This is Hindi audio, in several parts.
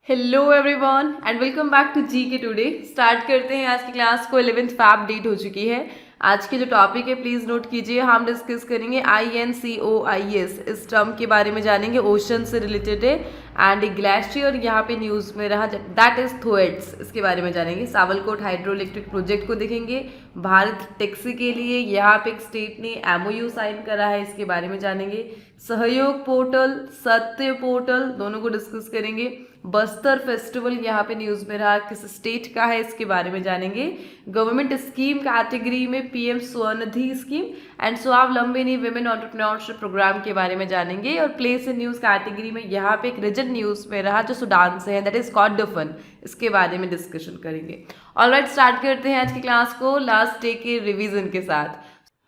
Hello everyone and welcome back to G K today. Start करते हैं आज की क्लास को। 11th फैब डेट हो चुकी है। आज की जो टॉपिक है प्लीज नोट कीजिए। हम डिस्कस करेंगे INCOIS, इस टर्म के बारे में जानेंगे। ओशन से रिलेटेड है एंड ग्लेशियर यहाँ पे न्यूज में रहा, दैट इज थोएट्स, इसके बारे में जानेंगे। सावलकोट हाइड्रो इलेक्ट्रिक प्रोजेक्ट को देखेंगे। भारत टैक्सी के लिए यहाँ पे एक स्टेट ने MOU साइन करा है, इसके बारे में जानेंगे। सहयोग पोर्टल, सत्य पोर्टल, दोनों को डिस्कस करेंगे। बस्तर फेस्टिवल यहाँ पे न्यूज में रहा, किस स्टेट का है, इसके बारे में जानेंगे। गवर्नमेंट स्कीम कैटेगरी में PM Svanidhi scheme and Swavalambini women entrepreneurship programme के बारे में जानेंगे। और प्लेस इन न्यूज कैटेगरी में यहाँ पे एक रीजन न्यूज में रहा जो सूडान से है, दैट इज कॉर्डोफन, इसके बारे में डिस्कशन करेंगे। ऑलराइट, स्टार्ट करते हैं आज की क्लास को लास्ट डे के रिवीजन के साथ।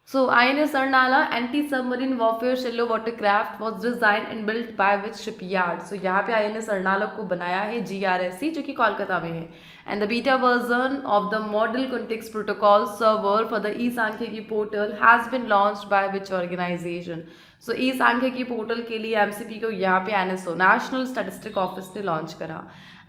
So INS Arnala anti-submarine warfare shallow water craft was designed and built by which shipyard? So यहाँ पे INS Arnala को बनाया है GRSC, जो कि कोलकाता में है। And the beta version of the Model Context Protocol server for the e-सांख्यिकी portal has been launched by which organization? So e-सांख्यिकी portal के लिए MCP को यहाँ पे NSO National Statistic Office ने लॉन्च करा।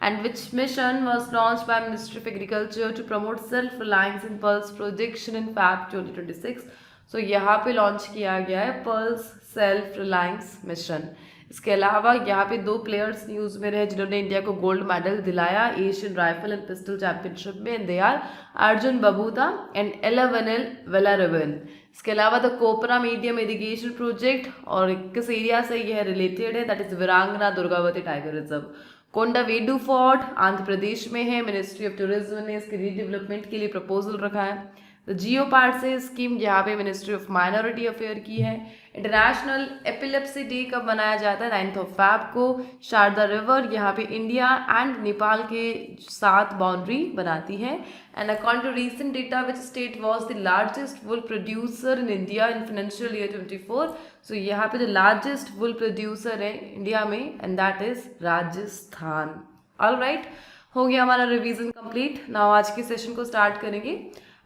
And which mission was launched by Ministry of Agriculture to promote self-reliance in pulse production in Feb 2026? सो यहाँ पे लॉन्च किया गया है पल्स सेल्फ रिलायंस मिशन। इसके अलावा यहाँ पे दो प्लेयर्स न्यूज में रहे जिन्होंने इंडिया को गोल्ड मेडल दिलाया Asian rifle and pistol championship में। They are Arjun Babuta and Elavenil Valarivan. इसके अलावा the Kopra medium irrigation project, और किस एरिया से यह रिलेटेड है, that is Veerangana Durgavati tiger reserve. Kondaveedu fort Andhra Pradesh में है। मिनिस्ट्री ऑफ टूरिज्म ने इसके रीडेवलपमेंट के लिए प्रपोजल रखा है। तो जियो पार्ट से स्कीम यहाँ पे मिनिस्ट्री ऑफ माइनॉरिटी अफेयर की है। इंटरनेशनल एपिलेप्सी डे कब मनाया जाता है? 9th of Feb को। शारदा रिवर यहाँ पे इंडिया एंड नेपाल के साथ बाउंड्री बनाती है। And according to recent data which state was the largest wool producer in India in financial year 24? So यहाँ पे जो लार्जेस्ट वुल प्रोड्यूसर है इंडिया में, and that is Rajasthan. Alright, हो गया हमारा रिवीजन कंप्लीट। नाउ आज के सेशन को स्टार्ट करेंगे।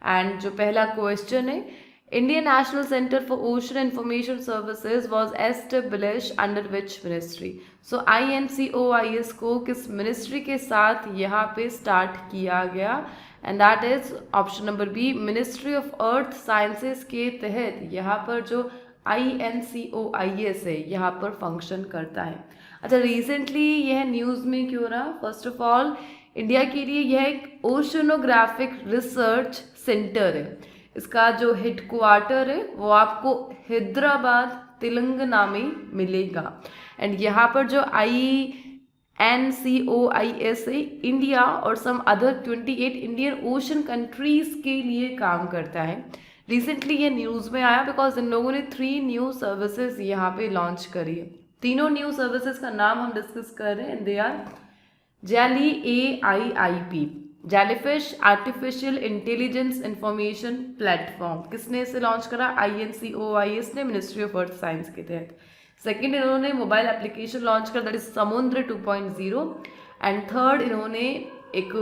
एंड जो पहला क्वेश्चन है, Indian national centre for ocean information services was establish under which ministry? So INCOIS को किस मिनिस्ट्री के साथ यहाँ पे स्टार्ट किया गया? And that is option number B, ministry of earth sciences के तहत यहाँ पर जो INCOIS है यहाँ पर फंक्शन करता है। अच्छा, रिसेंटली यह न्यूज़ में क्यों रहा? फर्स्ट ऑफ ऑल, इंडिया के लिए यह एक ओशनोग्राफिक रिसर्च सेंटर है। इसका जो हेडक्वार्टर है वो आपको हैदराबाद तेलंगाना में मिलेगा। एंड यहाँ पर जो INCOIS है, इंडिया और some other 28 Indian Ocean countries के लिए काम करता है। रिसेंटली ये न्यूज़ में आया बिकॉज इन लोगों ने 3 न्यू सर्विसेज यहाँ पे लॉन्च करी है। तीनों न्यू सर्विसेज का नाम हम डिस्कस कर रहे हैं, and they are JALI AIIP, jellyfish artificial intelligence information platform. किसने इसे लॉन्च करा? INCOIS ने, मिनिस्ट्री ऑफ अर्थ साइंस के तहत। सेकंड, इन्होंने मोबाइल एप्लीकेशन लॉन्च करा, दैट इज समुद्र 2.0। एंड थर्ड, इन्होंने एक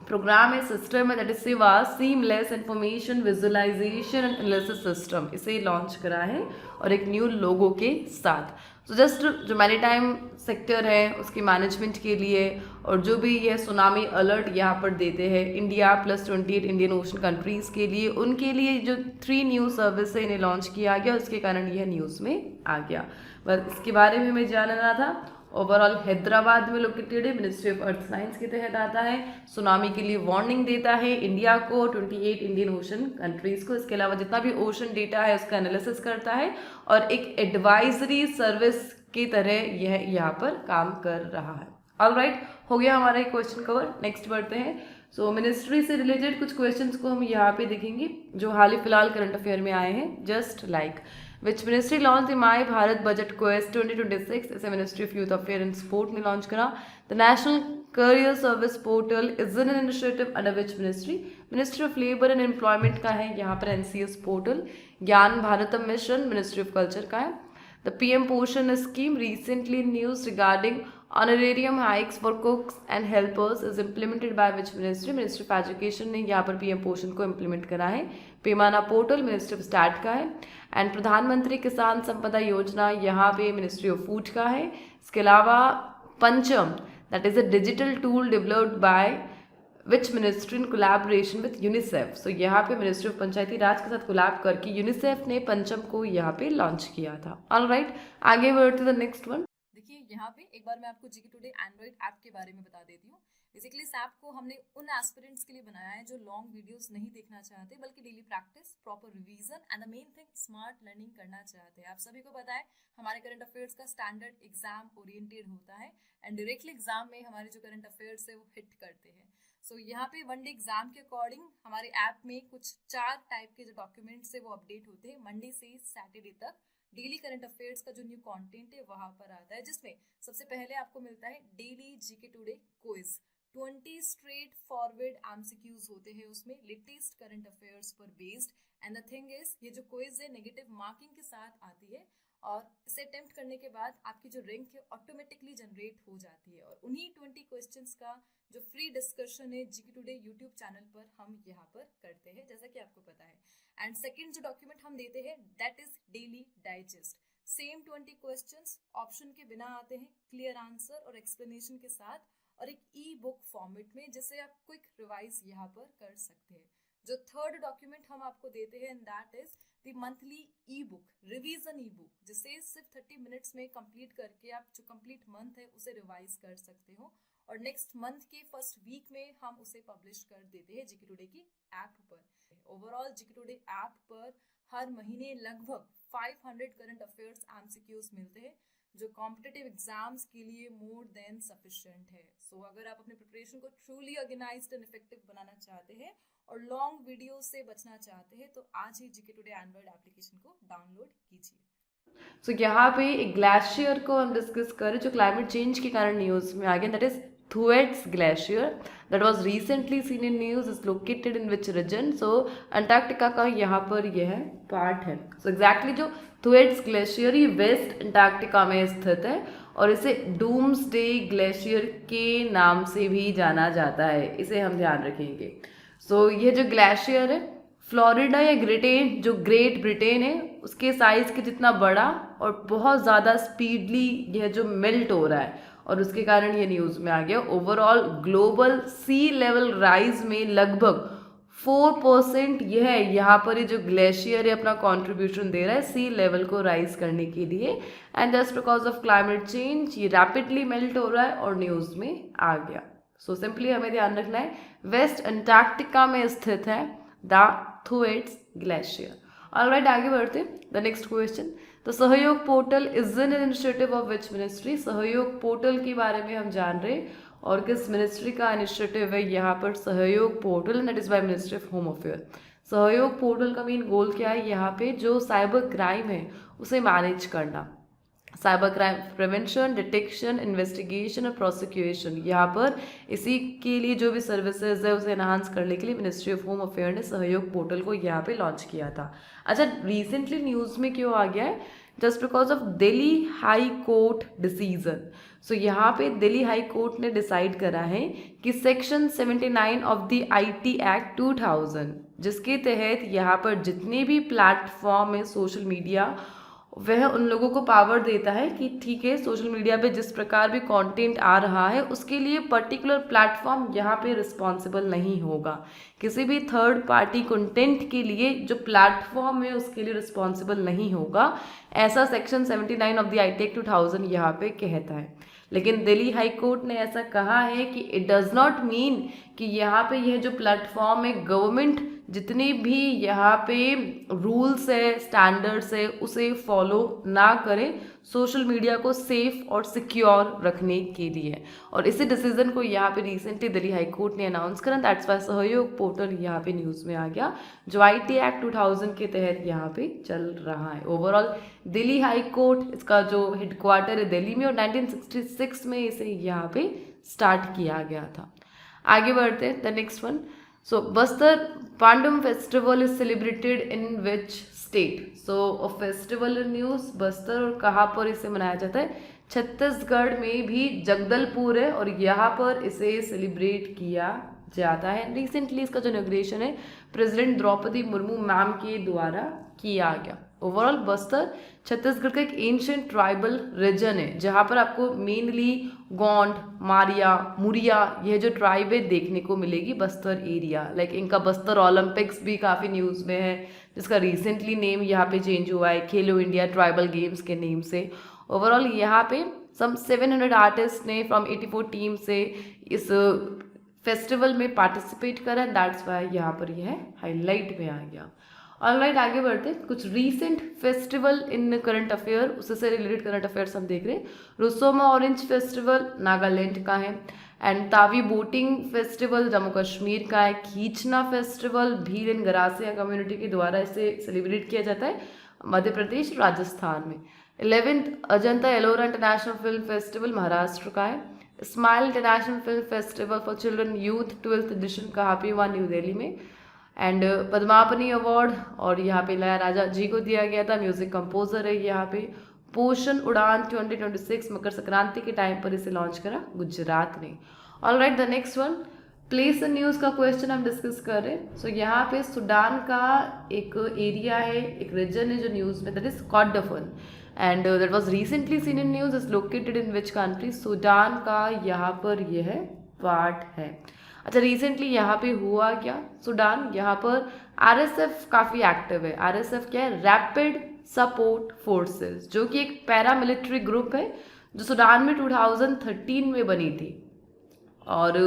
प्रोग्राम है, सिस्टम है, that is SIVA seamless information visualisation and analysis system, इसे लॉन्च करा है और एक न्यू लोगो के साथ। तो जस्ट जो मैरीटाइम सेक्टर है उसकी मैनेजमेंट के लिए, और जो भी ये सुनामी अलर्ट यहाँ पर देते हैं India plus 28 Indian ocean countries के लिए, उनके लिए जो 3 न्यू सर्विस है इन्हें लॉन्च किया गया, उसके कारण यह न्यूज़ में आ गया। बस इसके बारे में मैं जानना था। ओवरऑल हैदराबाद में लोकेटेड है, मिनिस्ट्री ऑफ अर्थ साइंस के तहत आता है, सुनामी के लिए वार्निंग देता है इंडिया को, 28 इंडियन ओशन कंट्रीज़ को। इसके अलावा जितना भी ओशन डेटा है उसका एनालिसिस करता है, और एक एडवाइजरी सर्विस की तरह यह यहाँ पर काम कर रहा है। ऑलराइट, हो गया हमारा एक क्वेश्चन कवर। नेक्स्ट बढ़ते हैं। सो मिनिस्ट्री से रिलेटेड कुछ क्वेश्चंस को हम यहाँ पे देखेंगे जो हाल ही फिलहाल करंट अफेयर में आए हैं। Just like which ministry launch the my Bharat budget quest 2026? इसे ministry of youth affair and sport ने लॉन्च करा। The national career service portal is an initiative under which ministry? Ministry of labour and employment का है यहाँ पर NCS पोर्टल। ज्ञान Bharatam mission ministry of culture का है। The PM Poshan scheme, recently news regarding honorarium hikes for cooks and helpers is implemented by which ministry? Ministry of Education ने यहाँ पर PM Poshan को implement करा है। पैमाना पोर्टल मिनिस्ट्री ऑफ स्टैट का है। एंड प्रधानमंत्री किसान संपदा योजना यहाँ पे मिनिस्ट्री ऑफ फूड का है। इसके अलावा Pancham that is a digital tool developed by which ministry in collaboration with UNICEF. So यहाँ पे मिनिस्ट्री ऑफ पंचायती राज के साथ कोलैब करके यूनिसेफ ने पंचम को यहाँ पे लॉन्च किया था। ऑलराइट, आगे बढ़ते द नेक्स्ट वन। देखिए यहाँ पे एक बार मैं आपको जीके टुडे एंड्रॉइड ऐप के बारे में बता देती हूँ। बेसिकली इस ऐप को हमने उन एस्पिरेंट्स के लिए बनाया है जो लॉन्ग वीडियोस नहीं देखना चाहते बल्कि daily practice, proper revision and the main thing smart learning करना चाहते हैं। आप सभी को पता है हमारे करंट अफेयर्स का स्टैंडर्ड एग्जाम ओरिएंटेड होता है एंड डायरेक्टली एग्जाम में हमारे जो करंट अफेयर्स है वो हिट करते हैं। सो यहाँ पे वन डे एग्जाम के अकॉर्डिंग हमारे ऐप में कुछ 4 टाइप के जो डॉक्यूमेंट्स है वो अपडेट होते हैं। मंडे से सैटरडे तक डेली करंट अफेयर्स का जो न्यू कंटेंट है वहां पर आता है, जिसमें सबसे पहले आपको मिलता है daily GK today quiz. 20 straight forward MCQs होते हैं उसमें, लेटेस्ट करंट अफेयर्स पर based. And the thing is ये जो क्विज है नेगेटिव मार्किंग के साथ आती है और इसे अटेम्प्ट करने के बाद आपकी जो रैंक है ऑटोमेटिकली जनरेट हो जाती है। और उन्हीं 20 क्वेश्चंस का जो फ्री डिस्कशन है जीके टुडे यूट्यूब चैनल पर हम यहाँ पर करते हैं, जैसा कि आपको पता है। एंड सेकंड जो डॉक्यूमेंट हम देते हैं that is daily digest. Same 20 questions option के बिना आते हैं, क्लियर आंसर और एक्सप्लेनेशन के साथ, और एक ई बुक फॉर्मेट में, जिसे आप क्विक रिवाइज यहाँ पर कर सकते हैं। जो थर्ड डॉक्यूमेंट हम आपको देते हैं that is the monthly E book, revision E book, जिसे सिर्फ 30 मिनट्स में कंप्लीट करके आप जो कंप्लीट मंथ है उसे रिवाइज कर सकते हो और नेक्स्ट मंथ के फर्स्ट वीक में हम उसे पब्लिश कर देते हैं जीके टुडे की ऐप पर। ओवरऑल जीके टुडे ऐप पर हर महीने लगभग 500 करंट अफेयर्स एमसीक्यूज मिलते हैं जो कॉम्पिटिटिव एग्जाम्स के लिए मोर देन सफिशिएंट है। सो अगर आप अपने प्रिपरेशन को ट्रूली ऑर्गेनाइज्ड एंड इफेक्टिव बनाना चाहते हैं और लॉन्ग वीडियो से बचना चाहते हैं तो आज ही जीके टुडे एंड्रॉइड एप्लीकेशन को डाउनलोड कीजिए। सो यहाँ पे एक ग्लेशियर को हम डिस्कस करें जो क्लाइमेट चेंज के कारण न्यूज में आ गया, that is Thwaites Glacier that was recently seen in news is located in which region? So Antarctica का यहाँ पर यह पार्ट है। So exactly जो Thwaites Glacier ये वेस्ट अंटार्कटिका में स्थित है और इसे डूम्सडे ग्लेशियर के नाम से भी जाना जाता है, इसे हम ध्यान रखेंगे। So ये जो ग्लेशियर है फ्लोरिडा या ग्रेट ब्रिटेन है उसके साइज के जितना बड़ा और बहुत ज़्यादा स्पीडली यह जो मेल्ट हो रहा है और उसके कारण ये न्यूज़ में आ गया। ओवरऑल ग्लोबल सी लेवल राइज में लगभग 4% यह है, यहाँ पर ये जो ग्लेशियर है अपना कंट्रीब्यूशन दे रहा है सी लेवल को राइज करने के लिए। And just because of climate change ये रैपिडली मेल्ट हो रहा है और न्यूज़ में आ गया। सो सिंपली हमें ध्यान रखना है वेस्ट अंटार्कटिका में स्थित है द थ्वेट्स ग्लेशियर। ऑलराइट, आगे बढ़ते द नेक्स्ट क्वेश्चन। तो सहयोग portal is an initiative of which ministry? सहयोग पोर्टल के बारे में हम जान रहे हैं और किस मिनिस्ट्री का इनिशिएटिव है यहाँ पर सहयोग portal, that is by ministry of home affair. सहयोग पोर्टल का मेन गोल क्या है? यहाँ पे जो साइबर क्राइम है उसे मैनेज करना, cyber crime prevention, detection, investigation और प्रोसिक्यूशन, यहाँ पर इसी के लिए जो भी सर्विसेज है उसे एनहांस करने के लिए मिनिस्ट्री ऑफ होम अफेयर ने सहयोग पोर्टल को यहाँ पे लॉन्च किया था। अच्छा, रिसेंटली न्यूज़ में क्यों आ गया है? Just because of Delhi high court decision. So यहाँ पे दिल्ली हाई कोर्ट ने डिसाइड करा है कि section 79 of the IT act 2000, जिसके तहत यहाँ पर जितने भी प्लेटफॉर्म है सोशल मीडिया, वह उन लोगों को पावर देता है कि ठीक है सोशल मीडिया पे जिस प्रकार भी कंटेंट आ रहा है उसके लिए पर्टिकुलर प्लेटफॉर्म यहाँ पे रिस्पॉन्सिबल नहीं होगा। किसी भी थर्ड पार्टी कंटेंट के लिए जो प्लेटफॉर्म है उसके लिए रिस्पॉन्सिबल नहीं होगा, ऐसा section 79 of the IT act 2000 यहाँ पे कहता है। लेकिन दिल्ली हाई कोर्ट ने ऐसा कहा है कि इट डज नॉट मीन कि यहाँ पे यह जो प्लेटफॉर्म है गवर्नमेंट जितने भी यहाँ पे रूल्स है, स्टैंडर्ड्स है, उसे फॉलो ना करें सोशल मीडिया को सेफ और सिक्योर रखने के लिए। और इसी डिसीजन को यहाँ पे रिसेंटली दिल्ली हाई कोर्ट ने अनाउंस करा, दैट्स वाई सहयोग पोर्टल यहाँ पे न्यूज़ में आ गया जो IT एक्ट 2000 के तहत यहाँ पे चल रहा है। ओवरऑल दिल्ली हाई कोर्ट, इसका जो हेडक्वार्टर है दिल्ली में और 1966 में इसे यहाँ पे स्टार्ट किया गया था। आगे बढ़ते हैं the next one. So Bastar Pandum festival is celebrated in which state? So festival news Bastar और कहाँ पर इसे मनाया जाता है? छत्तीसगढ़ में भी जगदलपुर है और यहाँ पर इसे सेलिब्रेट किया जाता है। रिसेंटली इसका जो इनॉग्रेशन है प्रेसिडेंट द्रौपदी मुर्मू मैम के द्वारा किया गया। ओवरऑल बस्तर छत्तीसगढ़ का एक एंशियंट ट्राइबल रीजन है जहाँ पर आपको मेनली गोंड, मारिया, मुरिया यह जो ट्राइब है देखने को मिलेगी बस्तर एरिया। लाइक इनका बस्तर ओलंपिक्स भी काफ़ी न्यूज़ में है, जिसका रिसेंटली नेम यहाँ पे चेंज हुआ है खेलो इंडिया ट्राइबल गेम्स के नेम से। ओवरऑल यहाँ पे सम 700 आर्टिस्ट ने फ्रॉम 84 टीम से इस फेस्टिवल में पार्टिसिपेट करा, दैट्स वाई यहाँ पर यह हाईलाइट में आ गया। ऑलराइट, आगे बढ़ते कुछ recent festival in current affair, उससे रिलेटेड करंट अफेयर्स हम देख रहे हैं। रुसोमा ऑरेंज फेस्टिवल नागालैंड का है, and Tawi boating festival Jammu Kashmir का है। खींचना festival Bhil and Garasia community के द्वारा इसे सेलिब्रेट किया जाता है मध्य प्रदेश राजस्थान में। 11th Ajanta Ellora international film festival Maharashtra का है। Smile international film festival for children youth 12th edition कहाँ पे हुआ, न्यू दिल्ली में। एंड पद्मापनी अवार्ड और यहाँ पे इलैयाराजा जी को दिया गया था, म्यूजिक कंपोजर है यहाँ पे। पोषण उड़ान 2026 मकर संक्रांति के टाइम पर इसे लॉन्च करा गुजरात ने। Alright, the next one place in news का क्वेश्चन हम डिस्कस कर रहे हैं। सो यहाँ पे सूडान का एक एरिया है, एक रीजन है जो न्यूज़ में, that is Kordofan, and that was recently seen in news, is located in which country. Sudan का यहाँ पर यह पार्ट है। अच्छा, रिसेंटली यहाँ पे हुआ क्या, सूडान यहाँ पर आरएसएफ काफ़ी एक्टिव है। आरएसएफ क्या है, रैपिड सपोर्ट फोर्सेस, जो कि एक पैरामिलिट्री ग्रुप है जो सूडान में 2013 में बनी थी। और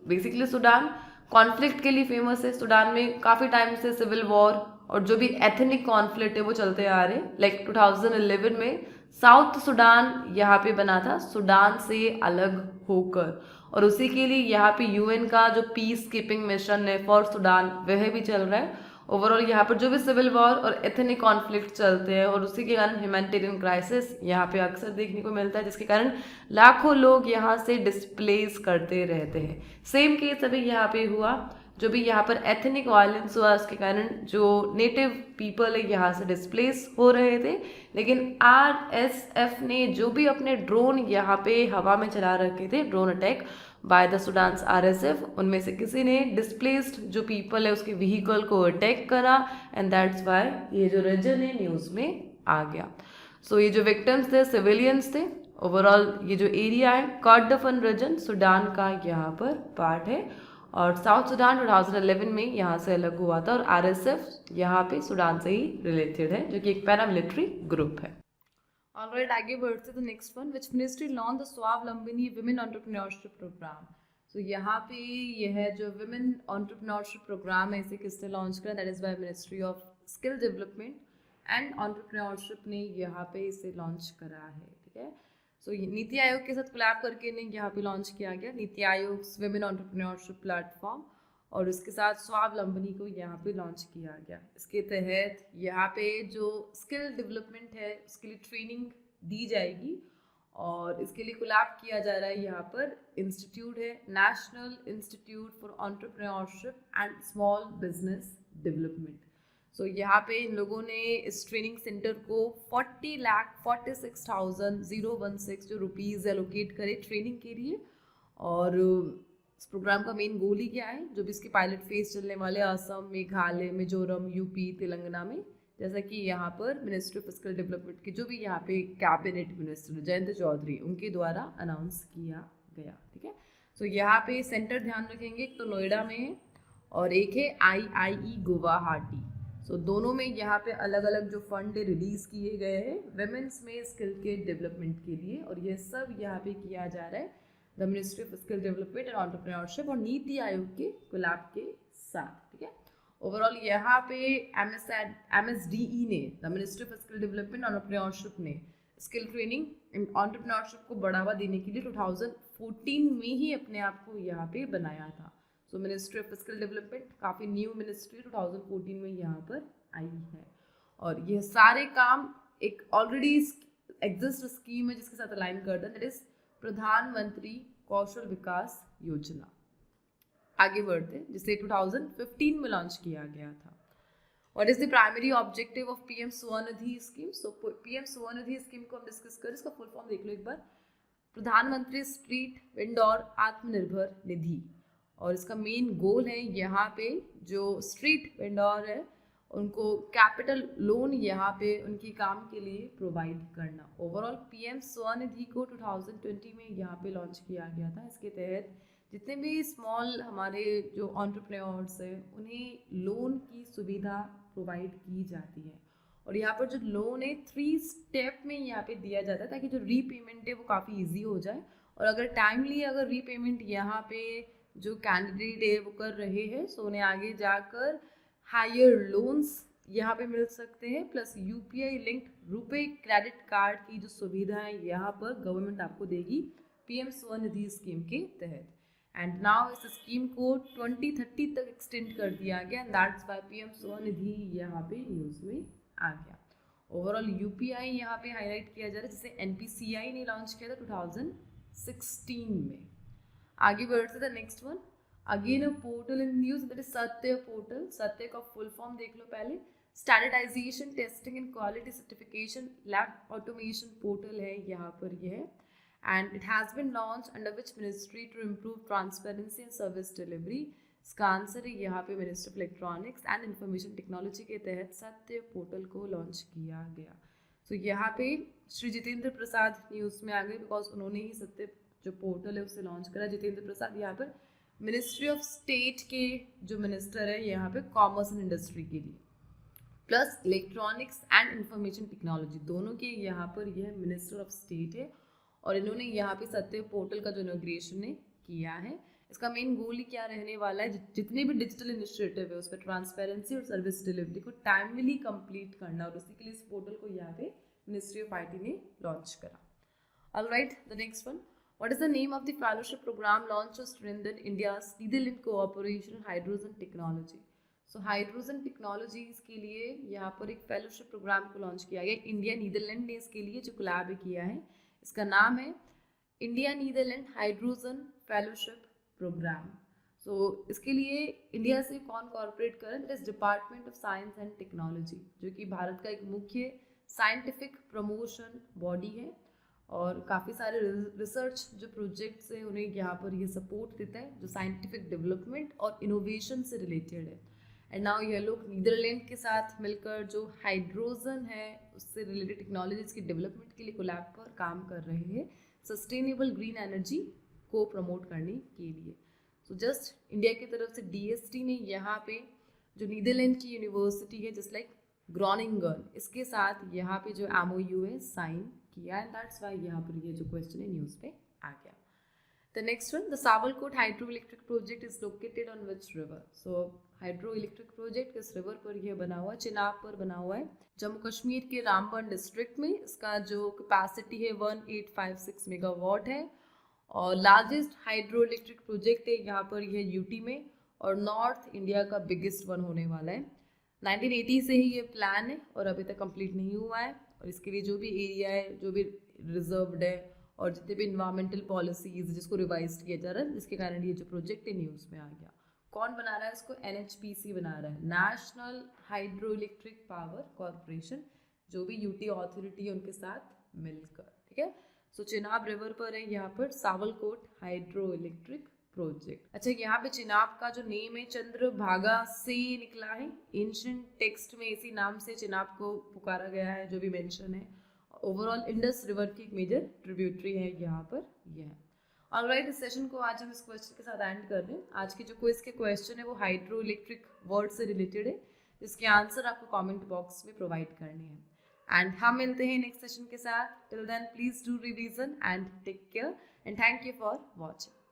बेसिकली सूडान कॉन्फ्लिक्ट के लिए फेमस है। सूडान में काफ़ी टाइम से सिविल वॉर और जो भी एथनिक कॉन्फ्लिक्ट है वो चलते आ रहे हैं। लाइक 2011 में साउथ सूडान यहाँ पे बना था सूडान से अलग होकर, और उसी के लिए यहाँ पे यूएन का जो पीस कीपिंग मिशन है फॉर सूडान वह भी चल रहा है। ओवरऑल यहाँ पर जो भी सिविल वॉर और एथनिक कॉन्फ्लिक्ट चलते हैं और उसी के कारण ह्यूमैनिटेरियन क्राइसिस यहाँ पे अक्सर देखने को मिलता है, जिसके कारण लाखों लोग यहाँ से डिस्प्लेस करते रहते हैं। सेम केस अभी यहाँ पे हुआ, जो भी यहाँ पर एथनिक वायलेंस हुआ उसके कारण जो नेटिव पीपल है यहाँ से डिस्प्लेस हो रहे थे। लेकिन आरएसएफ ने जो भी अपने ड्रोन यहाँ पे हवा में चला रखे थे, drone attack by the Sudan's RSF, उनमें से किसी ने डिस्प्लेस्ड जो पीपल है उसके व्हीकल को अटैक करा, एंड दैट्स वाई ये जो रीजन है न्यूज़ में आ गया। सो ये जो विक्टिम्स थे सिविलियंस थे। ओवरऑल ये जो एरिया है कॉर्डोफन रीजन सूडान का यहाँ पर पार्ट है, और साउथ सूडान 2011 में यहाँ से अलग हुआ था, और आरएसएफ यहाँ पे सूडान से ही रिलेटेड है, जो कि एक पैरामिलिट्री ग्रुप है। ऑलराइट, आगे बढ़ते तो next one, which ministry launch the Swavalambini women entrepreneurship programme. So यहाँ पे यह जो विमेन एंटरप्रेन्योरशिप प्रोग्राम है इसे किसने लॉन्च करा, that is by ministry of skill development and entrepreneurship ने यहाँ पे इसे लॉन्च करा है। ठीक है, सो नीति आयोग के साथ कोलैब करके इन्हें यहाँ पे लॉन्च किया गया, NITI Aayog women entrepreneurship platform, और इसके साथ स्वावलंबनी को यहाँ पे लॉन्च किया गया। इसके तहत यहाँ पे जो स्किल डेवलपमेंट है उसके लिए ट्रेनिंग दी जाएगी, और इसके लिए कोलैब किया जा रहा है। यहाँ पर इंस्टीट्यूट है national institute for entrepreneurship and small business development. So यहाँ पे इन लोगों ने इस ट्रेनिंग सेंटर को 40,46,016 जो रुपीज़ एलोकेट करे ट्रेनिंग के लिए। और इस प्रोग्राम का मेन गोल ही क्या है, जो भी इसके पायलट फेज चलने वाले असम, मेघालय, मिजोरम, यूपी, तेलंगाना में, जैसा कि यहाँ पर मिनिस्ट्री ऑफ फिजिकल डेवलपमेंट के जो भी यहाँ पे कैबिनेट मिनिस्टर जयंत चौधरी उनके द्वारा अनाउंस किया गया। ठीक है, सो यहाँ पे सेंटर ध्यान रखेंगे, एक तो नोएडा में है और एक है IIE गुवाहाटी। सो दोनों में यहाँ पे अलग अलग जो फंड रिलीज किए गए हैं वेमेंस में स्किल के डेवलपमेंट के लिए, और यह सब यहाँ पे किया जा रहा है the ministry of skill development and entrepreneurship और नीति आयोग के कोलैब के साथ। ठीक है, ओवरऑल यहाँ पे MSDE ने, the ministry of skill development and entrepreneurship ने स्किल ट्रेनिंग एंड एंटरप्रेन्योरशिप को बढ़ावा देने के लिए 2014 में ही अपने आप को यहाँ पे बनाया था। सो मिनिस्ट्री ऑफ स्किल डेवलपमेंट काफ़ी न्यू मिनिस्ट्री 2014 में यहाँ पर आई है, और यह सारे काम एक ऑलरेडी एग्जिस्ट स्कीम है जिसके साथ अलाइन करता है, दैट इज प्रधानमंत्री कौशल विकास योजना। आगे बढ़ते हैं, जिसे 2015 में लॉन्च किया गया था। What is the primary objective of PM Svanidhi scheme. So PM Svanidhi scheme को हम डिस्कस करें, इसका फुल फॉर्म देख लो एक बार, प्रधानमंत्री स्ट्रीट वेंडर आत्मनिर्भर निधि। और इसका मेन गोल है यहाँ पे जो स्ट्रीट वेंडर है उनको कैपिटल लोन यहाँ पे उनके काम के लिए प्रोवाइड करना। ओवरऑल पीएम स्वनिधि को 2020 में यहाँ पे लॉन्च किया गया था। इसके तहत जितने भी स्मॉल हमारे जो एंटरप्रेन्योर्स हैं उन्हें लोन की सुविधा प्रोवाइड की जाती है। और यहाँ पर जो लोन है 3 स्टेप में यहाँ पे दिया जाता है ताकि जो रीपेमेंट है वो काफ़ी इजी हो जाए। और अगर टाइमली अगर रीपेमेंट यहाँ पे जो कैंडिडेट है वो कर रहे हैं सो उन्हें आगे जाकर हायर लोन्स यहाँ पे मिल सकते हैं। प्लस यूपीआई लिंक्ड रुपए क्रेडिट कार्ड की जो सुविधा है यहाँ पर गवर्नमेंट आपको देगी पीएम स्वनिधि स्कीम के तहत। एंड नाउ इस स्कीम को 2030 तक एक्सटेंड कर दिया गया and that's why PM Svanidhi यहाँ पे न्यूज़ में आ गया। ओवरऑल यूपीआई यहाँ पे हाईलाइट किया जा रहा है जिसे एनपीसीआई ने लॉन्च किया था 2016 में। आगे बढ़ते थे next one, again a portal in news that is Satya portal. Satya का फुल फॉर्म देख लो पहले, standardisation testing and quality certification lab automation portal है यहाँ पर यह है। And it has been launch under which ministry to improve transparency and service delivery. इसका आंसर है यहाँ पे minister of electronics and information technology के तहत सत्य पोर्टल को लॉन्च किया गया। सो यहाँ पे श्री जितेंद्र प्रसाद न्यूज़ में आ गए बिकॉज उन्होंने ही सत्य जो पोर्टल है उसे लॉन्च करा। जितेंद्र प्रसाद यहाँ पर मिनिस्ट्री ऑफ स्टेट के जो मिनिस्टर है यहाँ पे कॉमर्स एंड इंडस्ट्री के लिए, plus electronics and information technology दोनों के यहाँ पर यह मिनिस्टर ऑफ स्टेट है। और इन्होंने यहाँ पे सत्य पोर्टल का जो इनॉग्रेशन है किया है। इसका मेन गोल ही क्या रहने वाला है, जितने भी डिजिटल इनिशिएटिव है उस पर ट्रांसपेरेंसी और सर्विस डिलीवरी को टाइमली कंप्लीट करना, और उसी के लिए इस पोर्टल को यहाँ पे मिनिस्ट्री ऑफ आईटी ने लॉन्च करा। Alright, the next one, what is the name of the fellowship program launch to strengthen India's Netherland cooperation in hydrogen technology. So hydrogen technologies के लिए यहाँ पर एक फेलोशिप प्रोग्राम को लॉन्च किया गया। इंडिया नीदरलैंड ने इसके लिए जो कोलैब किया है इसका नाम है India Netherlands hydrogen fellowship programme. So इसके लिए इंडिया से कौन कॉर्पोरेट कर रहा है, that is department of science and technology, जो कि भारत का एक मुख्य साइंटिफिक प्रमोशन बॉडी है। और काफ़ी सारे रिसर्च जो प्रोजेक्ट्स हैं उन्हें यहाँ पर ये सपोर्ट देता है जो साइंटिफिक डेवलपमेंट और इनोवेशन से रिलेटेड है। एंड नाउ ये लोग नीदरलैंड के साथ मिलकर जो हाइड्रोजन है उससे रिलेटेड टेक्नोलॉजीज की डेवलपमेंट के लिए कोलैब पर काम कर रहे हैं सस्टेनेबल ग्रीन एनर्जी को प्रमोट करने के लिए। सो जस्ट इंडिया की तरफ से डीएसटी ने यहाँ पे जो नीदरलैंड की यूनिवर्सिटी है जस्ट लाइक ग्रोनिंगन, इसके साथ यहाँ पे जो MOU है साइन किया एंड दैट्स वाई यहाँ पर ये जो क्वेश्चन है न्यूज़ पे आ गया। The next one, the Sawalkot hydro electric project is located on which river. So hydro electric project किस रिवर पर यह बना हुआ है, चिनाब पर बना हुआ है, जम्मू कश्मीर के रामबन डिस्ट्रिक्ट में। इसका जो कैपेसिटी है 1856 मेगावाट है और लार्जेस्ट हाइड्रो इलेक्ट्रिक प्रोजेक्ट है यहाँ पर यह यूटी में और नॉर्थ इंडिया का बिगेस्ट वन होने वाला है। 1980 से ही ये प्लान है और अभी तक कंप्लीट नहीं हुआ है। और इसके लिए जो भी एरिया है जो भी रिजर्व्ड है और जितने भी इन्वायरमेंटल पॉलिसीज जिसको रिवाइज किया जा रहा है, जिसके कारण ये जो प्रोजेक्ट है न्यूज़ में आ गया। कौन बना रहा है इसको, NHPC बना रहा है, national hydro electric power corporation, जो भी यूटी अथॉरिटी है उनके साथ मिलकर, ठीक है। सो चिनाब रिवर पर है यहाँ पर सावलकोट हाइड्रो इलेक्ट्रिक प्रोजेक्ट। अच्छा, यहाँ पे चिनाब का जो नेम है चंद्रभागा से निकला है, एंशिएंट टेक्स्ट में इसी नाम से चिनाब को पुकारा गया है जो भी मेंशन है। ओवरऑल इंडस रिवर की एक मेजर ट्रिब्यूटरी है यहाँ पर यह है। ऑलराइट, इस सेशन को आज हम इस क्वेश्चन के साथ एंड कर रहे हैं। आज के जो क्विज के क्वेश्चन है वो हाइड्रो इलेक्ट्रिक वर्ड से रिलेटेड है, जिसके आंसर आपको कमेंट बॉक्स में प्रोवाइड करने हैं। एंड हम मिलते हैं नेक्स्ट सेशन के साथ। Till then please do revision and take care and thank you for watching.